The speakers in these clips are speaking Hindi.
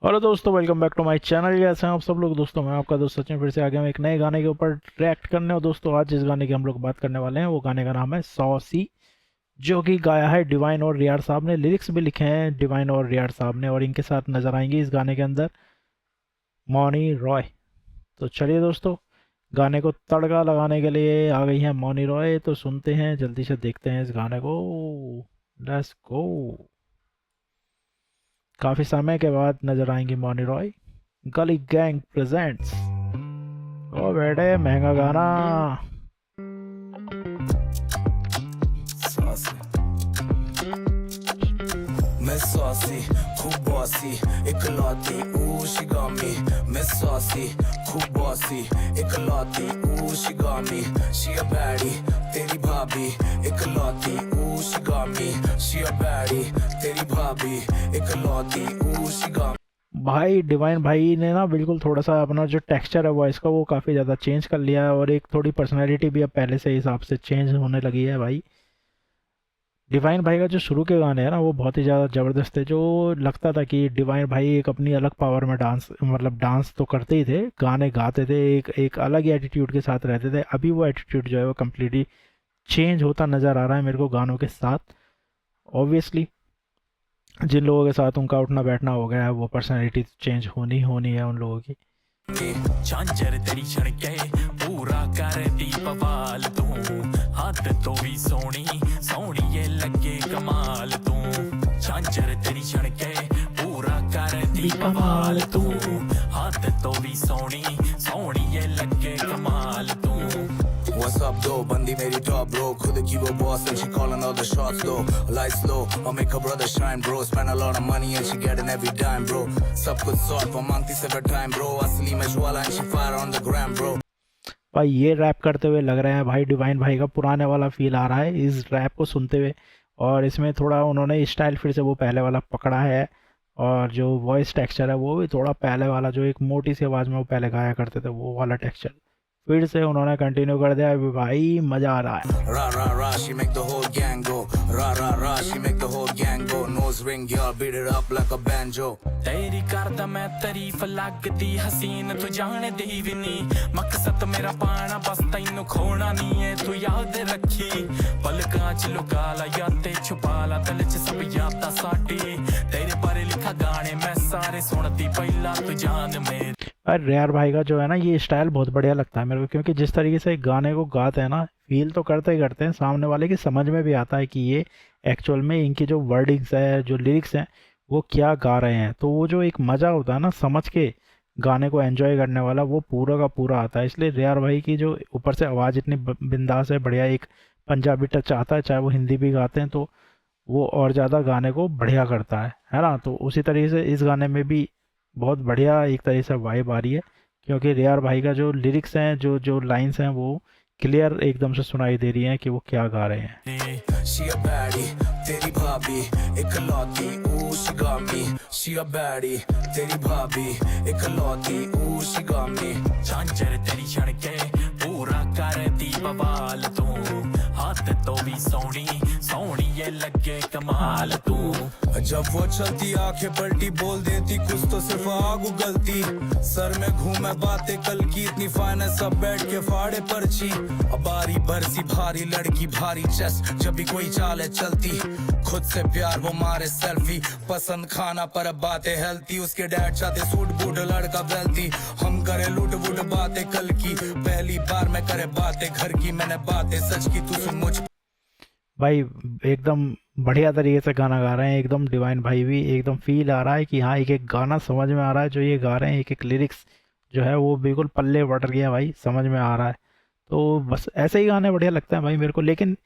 हेलो दोस्तों, welcome back to my channel. कैसे हैं आप सब लोग। दोस्तों मैं आपका दोस्त सचिन फिर से आ गया हूं एक नए गाने के ऊपर रिएक्ट करने। और दोस्तों आज जिस गाने की हम लोग बात करने वाले हैं वो गाने का नाम है सॉसी, जो कि गाया है डिवाइन और रियार साहब ने। लिरिक्स भी लिखे हैं डिवाइन और रियार साहब ने, और इनके साथ नजर आएंगे इस गाने के अंदर मौनी रॉय। तो चलिए दोस्तों, गाने को तड़का लगाने के लिए आ गई हैं मौनी रॉय। तो सुनते हैं, जल्दी से देखते हैं इस गाने को। Let's go. काफी समय के बाद नजर आएंगी मौनी रॉय। गली गैंग प्रेजेंट्स। ओ बेटे, महंगा गाना। मैं saucy, खूब bossy, इकलौती शिगामी। मैं saucy, खूब bossy, इकलौती शिगामी। She a baddie, तेरी भाभी इकलौती शिगामी। She a baddie, तेरी भाभी इकलौती शिगामी। भाई डिवाइन भाई ने ना बिल्कुल थोड़ा सा अपना जो टेक्सचर है वॉइस का वो काफ़ी ज़्यादा चेंज कर लिया है, और एक थोड़ी पर्सनैलिटी भी अब पहले से हिसाब से चेंज होने लगी है भाई। डिवाइन भाई का जो शुरू के गाने हैं ना वो बहुत ही ज़्यादा ज़बरदस्त है। जो लगता था कि डिवाइन भाई एक अपनी अलग पावर में डांस, मतलब डांस तो करते ही थे, गाने गाते थे, एक एक अलग ही एटीट्यूड के साथ रहते थे। अभी वो एटीट्यूड जो है वो कम्प्लीटली चेंज होता नज़र आ रहा है मेरे को गानों के साथ। ऑब्वियसली जिन लोगों के साथ उनका उठना बैठना हो गया है वो पर्सनैलिटी चेंज होनी होनी है उन लोगों की। झांझर तेरी छणके पूरा कर दी बवाल तू। हाथ तो भी सोनी सोनी ये लगे कमाल तू। झांझर तेरी छणके पूरा कर दी बवाल तू। हाथ तो भी सोनी सोनी ये लगे कमाल तू। What's up though, बंदी मेरी top bro, खुद की वो boss and she calling all the shots though. Lights low, I'll make her brother shine bro. Spend a lot of money and she getting every dime bro. सब कुछ sort पर मांगती सिर्फ time bro. असली में ज्वाला and she fire on the gram bro. भाई ये रैप करते हुए लग रहे हैं भाई डिवाइन भाई का पुराने वाला फील आ रहा है इस रैप को सुनते हुए। और इसमें थोड़ा उन्होंने स्टाइल फिर से वो पहले वाला पकड़ा है, और जो वॉइस टेक्सचर है वो भी थोड़ा पहले वाला, जो एक मोटी सी आवाज़ में वो पहले गाया करते थे वो वाला टेक्सचर फिर से उन्होंने कंटिन्यू कर दिया। अभी भाई मज़ा आ रहा है। Ra ra ra, she make the whole gang go. Ra ra ra, she make the whole gang go. Nose ring, y'all beat it up like a banjo. तेरी करदा मैं तारीफ लगदी हसीन तू जाने दी भी नी। मकसद मेरा पाना बस तैनू खोना नहीं है तू याद रखी। पलकां च लुका ला यादें छुपा ला दिल च सब यादां साडी। तेरे बारे लिखा गाने मैं सारे सुनती पहला तू जान मेरी। अरे रेयर भाई का जो है ना ये स्टाइल बहुत बढ़िया लगता है मेरे को, क्योंकि जिस तरीके से गाने को गाते हैं ना फील तो करते ही करते हैं, सामने वाले की समझ में भी आता है कि ये एक्चुअल में इनकी जो वर्डिंग्स है, जो लिरिक्स हैं, वो क्या गा रहे हैं। तो वो जो एक मज़ा होता है ना समझ के गाने को एंजॉय करने वाला, वो पूरा का पूरा आता है। इसलिए रेयर भाई की जो ऊपर से आवाज़ इतनी बिंदास है, बढ़िया एक पंजाबी टच आता है, चाहे वो हिंदी भी गाते हैं तो वो और ज़्यादा गाने को बढ़िया करता है ना। तो उसी तरीके से इस गाने में भी बहुत बढ़िया एक तरीके से वाइब आ रही है, क्योंकि रियार भाई का जो लिरिक्स हैं, जो जो लाइंस हैं, वो क्लियर एकदम से सुनाई दे रही हैं कि वो क्या गा रहे हैं। She a baddie, तेरी भाभी इकलौती शिगामी। She a baddie, तेरी भाभी इकलौती शिगामी। झांझर तेरी छणके पूरा कर दी बवाल तू। हाथ तो भी सोनी सोनी ये लगे कमाल तू। जब वो चलती आंखें पलटी बोल देती कुछ तो सिर्फ आग उगलती। सर में घूमे बातें कल की इतनी फाइनेंस सब बैठ के फाड़े पर्ची। बारी बरसी भारी लड़की भारी चेस्ट जब भी कोई चाले चलती। खुद से प्यार वो मारे सेल्फी पसंद खाना पर बातें हेल्थी। उसके डैड चाहते सूट बूट लड़का वेल्थी। हम करे लूट वूट बातें कल की पहली बार मैं करे बातें घर की। मैंने बातें सच की तू सुन मुझ। भाई एकदम बढ़िया तरीके से गाना गा रहे हैं एकदम डिवाइन भाई भी। एकदम फील आ रहा है कि हाँ एक एक गाना समझ में आ रहा है जो ये गा रहे हैं, एक एक लिरिक्स जो है वो बिल्कुल पल्ले पड़ गया भाई, समझ में आ रहा है। तो बस ऐसे ही गाने बढ़िया लगते हैं भाई मेरे को। लेकिन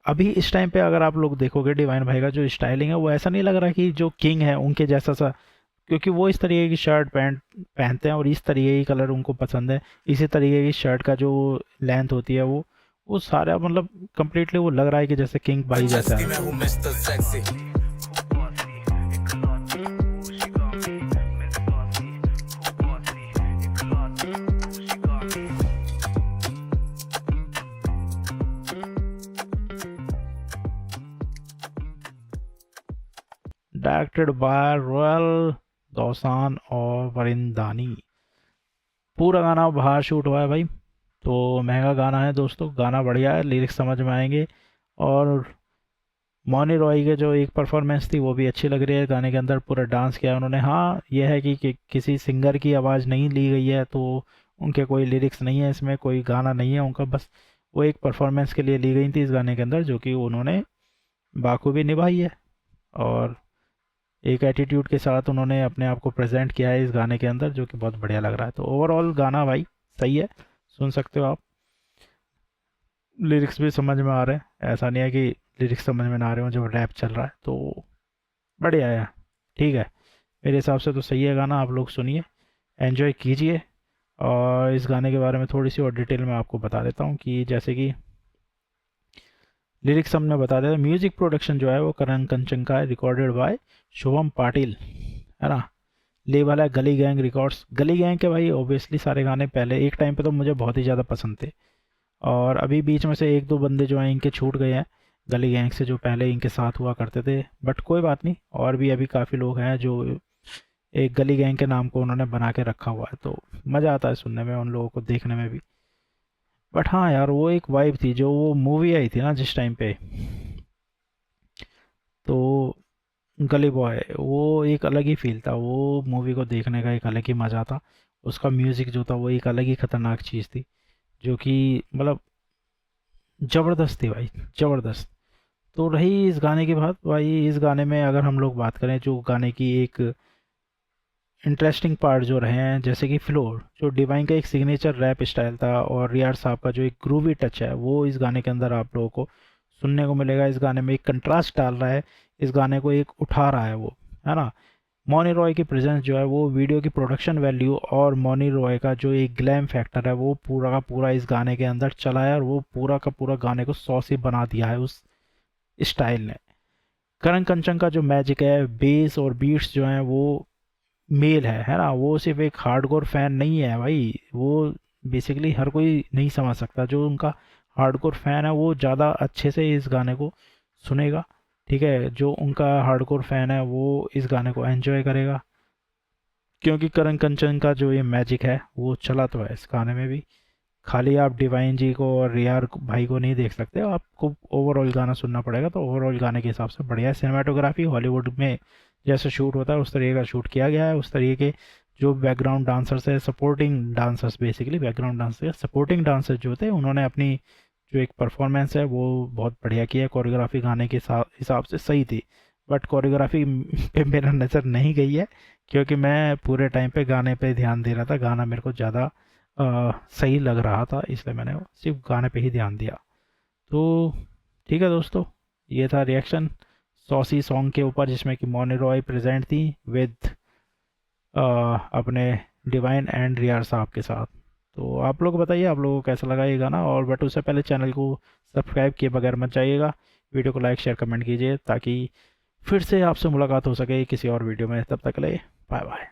अभी इस टाइम पे अगर आप लोग देखोगे डिवाइन भाई का जो स्टाइलिंग है वो ऐसा नहीं लग रहा कि जो किंग है उनके जैसा सा, क्योंकि वो इस तरीके की शर्ट पैंट पहनते हैं और इस तरीके की कलर उनको पसंद है। इसी तरीके की शर्ट का जो लेंथ होती है वो सारा मतलब कंप्लीटली वो लग रहा है कि जैसे किंग भाई जैसा है। मैं हूँ मिस्टर सेक्सी। डायरेक्टेड बाय रॉयल दौसान और वरिंदानी। पूरा गाना बाहर शूट हुआ है भाई, तो महंगा गाना है दोस्तों, गाना बढ़िया है, लिरिक्स समझ में आएंगे। और मौनी रॉय के जो एक परफॉर्मेंस थी वो भी अच्छी लग रही है, गाने के अंदर पूरा डांस किया उन्होंने। हाँ यह है कि किसी सिंगर की आवाज़ नहीं ली गई है, तो उनके कोई लिरिक्स नहीं है इसमें, कोई गाना नहीं है उनका, बस वो एक परफॉर्मेंस के लिए ली गई थी इस गाने के अंदर, जो कि उन्होंने बाखूबी निभाई है। और एक एटीट्यूड के साथ उन्होंने अपने आप को प्रेजेंट किया है इस गाने के अंदर, जो कि बहुत बढ़िया लग रहा है। तो ओवरऑल गाना भाई सही है, सुन सकते हो आप। लिरिक्स भी समझ में आ रहे हैं, ऐसा नहीं है कि लिरिक्स समझ में ना आ रहे हो, जो रैप चल रहा है तो बढ़िया है, ठीक है। मेरे हिसाब से तो सही है गाना, आप लोग सुनिए, एन्जॉय कीजिए। और इस गाने के बारे में थोड़ी सी और डिटेल में आपको बता देता हूँ कि जैसे कि लिरिक्स हमने बता दिया। म्यूजिक प्रोडक्शन जो है वो करण कंचन का है, रिकॉर्डेड बाय शुभम पाटिल, है ना। लेबल है गली गैंग रिकॉर्ड्स। गली गैंग के भाई ऑब्वियसली सारे गाने पहले एक टाइम पे तो मुझे बहुत ही ज़्यादा पसंद थे, और अभी बीच में से एक दो बंदे जो हैं इनके छूट गए हैं गली गैंग से, जो पहले इनके साथ हुआ करते थे, बट कोई बात नहीं, और भी अभी काफ़ी लोग हैं जो एक गली गैंग के नाम को उन्होंने बना के रखा हुआ है, तो मज़ा आता है सुनने में, उन लोगों को देखने में भी। बट हाँ यार, वो एक वाइब थी जो वो मूवी आई थी ना जिस टाइम पे, तो गली बॉय, वो एक अलग ही फील था, वो मूवी को देखने का एक अलग ही मज़ा था। उसका म्यूज़िक जो था वो एक अलग ही खतरनाक चीज़ थी, जो कि मतलब ज़बरदस्त थी भाई, ज़बरदस्त। तो रही इस गाने की बात भाई, इस गाने में अगर हम लोग बात करें, जो गाने की एक इंटरेस्टिंग पार्ट जो रहे हैं, जैसे कि फ्लोर, जो डिवाइन का एक सिग्नेचर रैप स्टाइल था, और रियाज साहब का जो एक ग्रूवी टच है, वो इस गाने के अंदर आप लोगों को सुनने को मिलेगा। इस गाने में एक कंट्रास्ट डाल रहा है, इस गाने को एक उठा रहा है वो, है ना। मौनी रॉय की प्रेजेंस जो है वो वीडियो की प्रोडक्शन वैल्यू और मौनी रॉय का जो एक ग्लैम फैक्टर है वो पूरा का पूरा इस गाने के अंदर चला है, और वो पूरा का पूरा गाने को सॉसी बना दिया है उस स्टाइल ने। करण कंचन का जो मैजिक है, बेस और बीट्स जो हैं वो मेल है ना। वो सिर्फ एक हार्डकोर फैन नहीं है भाई, वो बेसिकली हर कोई नहीं समझ सकता। जो उनका हार्डकोर फैन है वो ज़्यादा अच्छे से इस गाने को सुनेगा, ठीक है। जो उनका हार्डकोर फैन है वो इस गाने को एंजॉय करेगा, क्योंकि करण कंचन का जो ये मैजिक है वो चला तो है इस गाने में भी। खाली आप डिवाइन जी को और रियार भाई को नहीं देख सकते, आपको ओवरऑल गाना सुनना पड़ेगा। तो ओवरऑल गाने के हिसाब से बढ़िया है। सिनेमाटोग्राफी हॉलीवुड में जैसे शूट होता है उस तरीके का शूट किया गया है, उस तरीके के जो बैकग्राउंड डांसर्स है, supporting dancers, basically background dancers, supporting dancers जो थे, उन्होंने अपनी जो एक परफॉर्मेंस है वो बहुत बढ़िया किया है। कोरियोग्राफी गाने के हिसाब से सही थी, बट कोरियोग्राफी पे मेरा नज़र नहीं गई है, क्योंकि मैं पूरे टाइम पे गाने पे ध्यान दे रहा था, गाना मेरे को ज़्यादा सही लग रहा था, इसलिए मैंने सिर्फ गाने पे ही ध्यान दिया। तो ठीक है दोस्तों, ये था रिएक्शन सॉसी सॉन्ग के ऊपर, जिसमें कि मौनी रॉय प्रेजेंट थी विद अपने डिवाइन एंड रियार साहब के साथ। तो आप लोग बताइए आप लोगों को कैसा लगा ये गाना, और बट उससे पहले चैनल को सब्सक्राइब किए बगैर मत जाइएगा। वीडियो को लाइक शेयर कमेंट कीजिए, ताकि फिर से आपसे मुलाकात हो सके किसी और वीडियो में। तब तक के लिए बाय बाय।